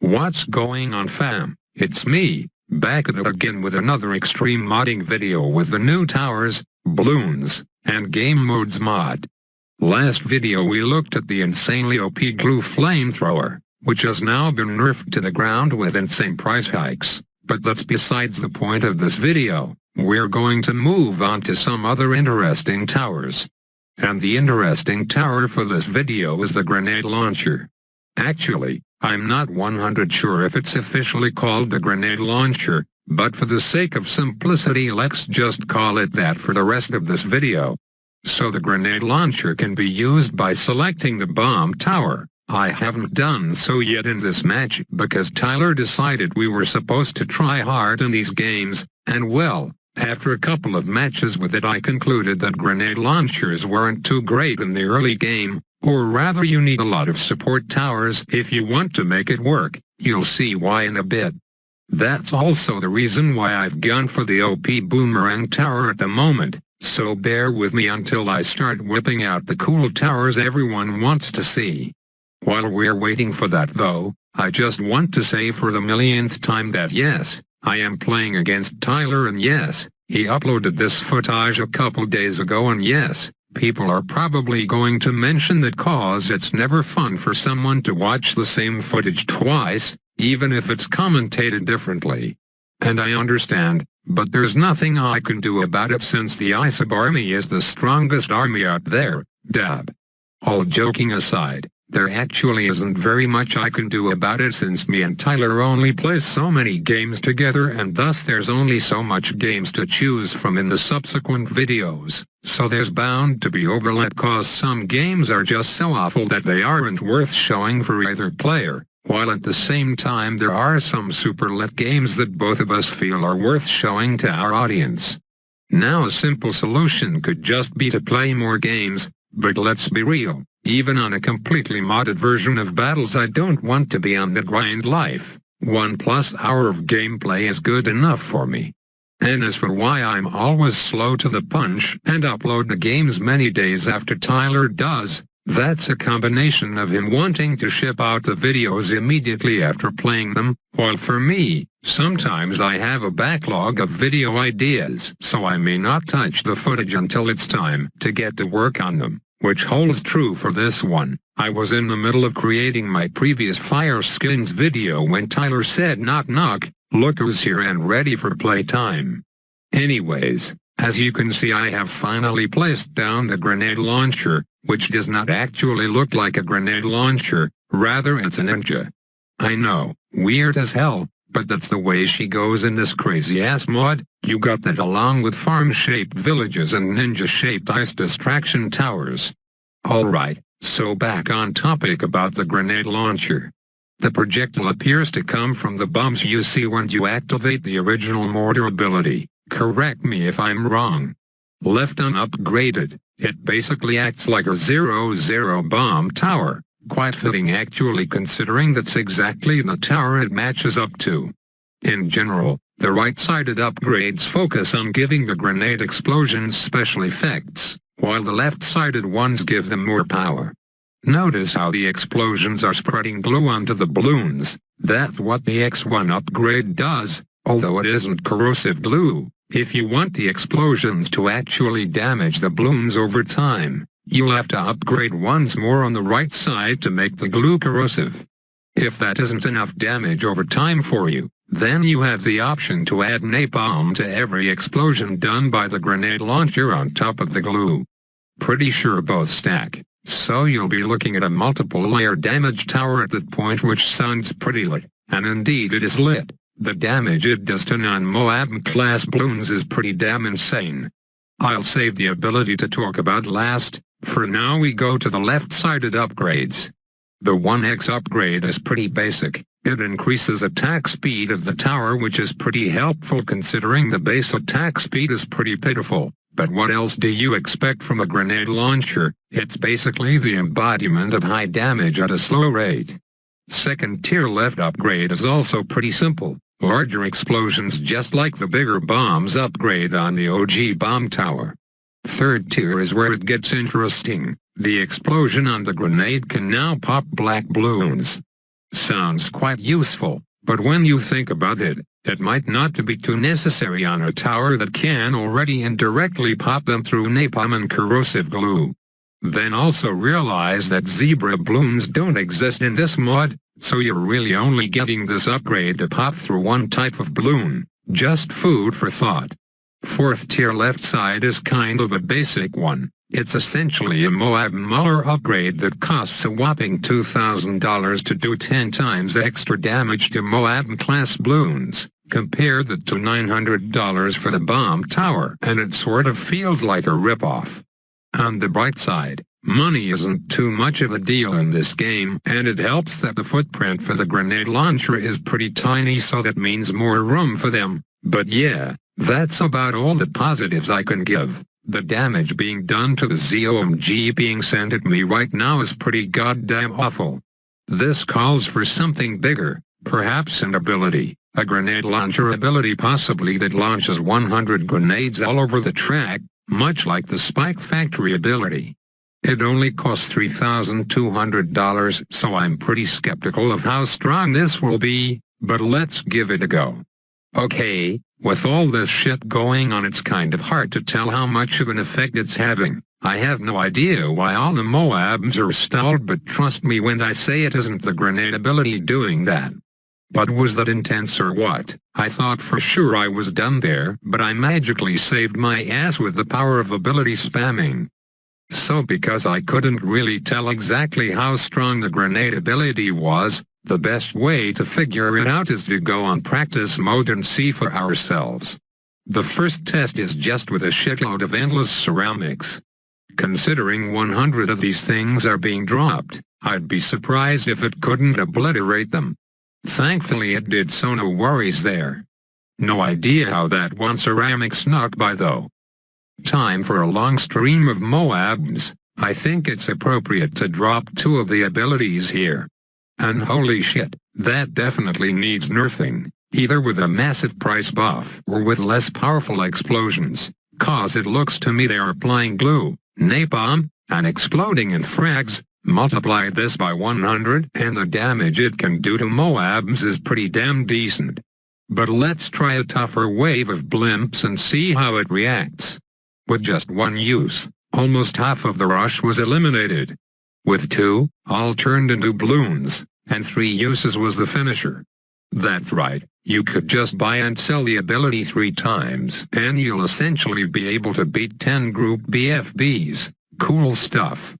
What's going on, fam? It's me, back at it again with another extreme modding video with the new towers, balloons, and game modes mod. Last video we looked at the insanely OP glue flamethrower, which has now been nerfed to the ground with insane price hikes, but that's besides the point of this video. We're going to move on to some other interesting towers. And the interesting tower for this video is the grenade launcher. Actually, I'm not 100% sure if it's officially called the grenade launcher, but for the sake of simplicity let's just call it that for the rest of this video. So the grenade launcher can be used by selecting the bomb tower. I haven't done so yet in this match because Tyler decided we were supposed to try hard in these games, and well, after a couple of matches with it I concluded that grenade launchers weren't too great in the early game, or rather you need a lot of support towers if you want to make it work. You'll see why in a bit. That's also the reason why I've gone for the OP boomerang tower at the moment, so bear with me until I start whipping out the cool towers everyone wants to see. While we're waiting for that though, I just want to say for the millionth time that yes, I am playing against Tyler, and yes, he uploaded this footage a couple days ago, and yes, people are probably going to mention that cause it's never fun for someone to watch the same footage twice, even if it's commentated differently. And I understand, but there's nothing I can do about it since the ISAB army is the strongest army out there, dab. All joking aside, there actually isn't very much I can do about it since me and Tyler only play so many games together, and thus there's only so much games to choose from in the subsequent videos, so there's bound to be overlap cause some games are just so awful that they aren't worth showing for either player, while at the same time there are some super lit games that both of us feel are worth showing to our audience. Now a simple solution could just be to play more games, but let's be real. Even on a completely modded version of Battles I don't want to be on the grind life. 1+ hour of gameplay is good enough for me. And as for why I'm always slow to the punch and upload the games many days after Tyler does, that's a combination of him wanting to ship out the videos immediately after playing them, while for me, sometimes I have a backlog of video ideas so I may not touch the footage until it's time to get to work on them. Which holds true for this one. I was in the middle of creating my previous Fire Skins video when Tyler said knock knock, look who's here and ready for playtime. Anyways, as you can see I have finally placed down the grenade launcher, which does not actually look like a grenade launcher, rather it's a ninja. I know, weird as hell, but that's the way she goes in this crazy ass mod. You got that along with farm-shaped villages and ninja-shaped ice distraction towers. Alright, so back on topic about the grenade launcher. The projectile appears to come from the bombs you see when you activate the original mortar ability. Correct me if I'm wrong. Left unupgraded, it basically acts like a 0-0 bomb tower. Quite fitting actually considering that's exactly the tower it matches up to. In general, the right-sided upgrades focus on giving the grenade explosions special effects, while the left-sided ones give them more power. Notice how the explosions are spreading glue onto the balloons. That's what the X1 upgrade does, although it isn't corrosive glue. If you want the explosions to actually damage the balloons over time, you'll have to upgrade once more on the right side to make the glue corrosive. If that isn't enough damage over time for you, then you have the option to add napalm to every explosion done by the grenade launcher on top of the glue. Pretty sure both stack, so you'll be looking at a multiple layer damage tower at that point, which sounds pretty lit, and indeed it is lit. The damage it does to non-Moab class balloons is pretty damn insane. I'll save the ability to talk about last. For now we go to the left-sided upgrades. The 1x upgrade is pretty basic. It increases attack speed of the tower, which is pretty helpful considering the base attack speed is pretty pitiful. But what else do you expect from a grenade launcher? It's basically the embodiment of high damage at a slow rate. Second tier left upgrade is also pretty simple. Larger explosions just like the bigger bombs upgrade on the OG bomb tower. Third tier is where it gets interesting. The explosion on the grenade can now pop black balloons. Sounds quite useful, but when you think about it, it might not be too necessary on a tower that can already indirectly pop them through napalm and corrosive glue. Then also realize that zebra balloons don't exist in this mod, so you're really only getting this upgrade to pop through one type of balloon. Just food for thought. Fourth tier left side is kind of a basic one. It's essentially a Moab Mauler upgrade that costs a whopping $2,000 to do 10 times extra damage to Moab class balloons. Compare that to $900 for the bomb tower, and it sort of feels like a ripoff. On the bright side, money isn't too much of a deal in this game, and it helps that the footprint for the grenade launcher is pretty tiny, so that means more room for them. But yeah, that's about all the positives I can give. The damage being done to the ZOMG being sent at me right now is pretty goddamn awful. This calls for something bigger, perhaps an ability, a grenade launcher ability possibly that launches 100 grenades all over the track, much like the Spike Factory ability. It only costs $3,200, so I'm pretty skeptical of how strong this will be, but let's give it a go. Okay, with all this shit going on, it's kind of hard to tell how much of an effect it's having. I have no idea why all the Moabs are stalled, but trust me when I say it isn't the grenade ability doing that. But was that intense or what? I thought for sure I was done there, but I magically saved my ass with the power of ability spamming. So because I couldn't really tell exactly how strong the grenade ability was, the best way to figure it out is to go on practice mode and see for ourselves. The first test is just with a shitload of endless ceramics. Considering 100 of these things are being dropped, I'd be surprised if it couldn't obliterate them. Thankfully it did, so no worries there. No idea how that one ceramic snuck by though. Time for a long stream of Moabs. I think it's appropriate to drop 2 of the abilities here. And holy shit, that definitely needs nerfing, either with a massive price buff or with less powerful explosions, cause it looks to me they are applying glue, napalm, and exploding in frags. Multiply this by 100 and the damage it can do to Moabs is pretty damn decent. But let's try a tougher wave of blimps and see how it reacts. With just 1 use, almost half of the rush was eliminated. With 2, all turned into balloons, and 3 uses was the finisher. That's right, you could just buy and sell the ability 3 times, and you'll essentially be able to beat 10 group BFBs. Cool stuff.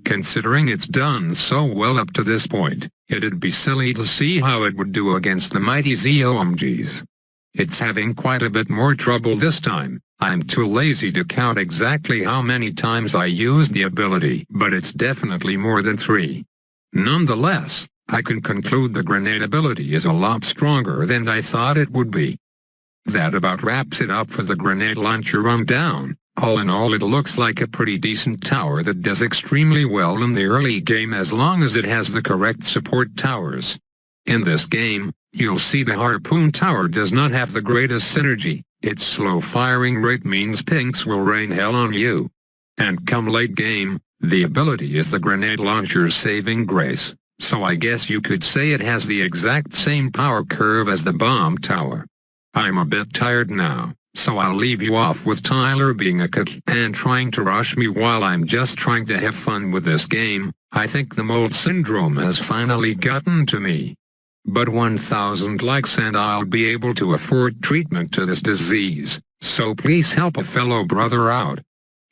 Considering it's done so well up to this point, it'd be silly to see how it would do against the mighty ZOMGs. It's having quite a bit more trouble this time. I'm too lazy to count exactly how many times I used the ability, but it's definitely more than 3. Nonetheless, I can conclude the grenade ability is a lot stronger than I thought it would be. That about wraps it up for the grenade launcher rundown. All in all, it looks like a pretty decent tower that does extremely well in the early game as long as it has the correct support towers. In this game, you'll see the Harpoon Tower does not have the greatest synergy. Its slow firing rate means pinks will rain hell on you. And come late game, the ability is the grenade launcher's saving grace, so I guess you could say it has the exact same power curve as the bomb tower. I'm a bit tired now, so I'll leave you off with Tyler being a cook and trying to rush me while I'm just trying to have fun with this game. I think the mold syndrome has finally gotten to me. But 1,000 likes and I'll be able to afford treatment to this disease, so please help a fellow brother out.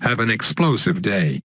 Have an explosive day.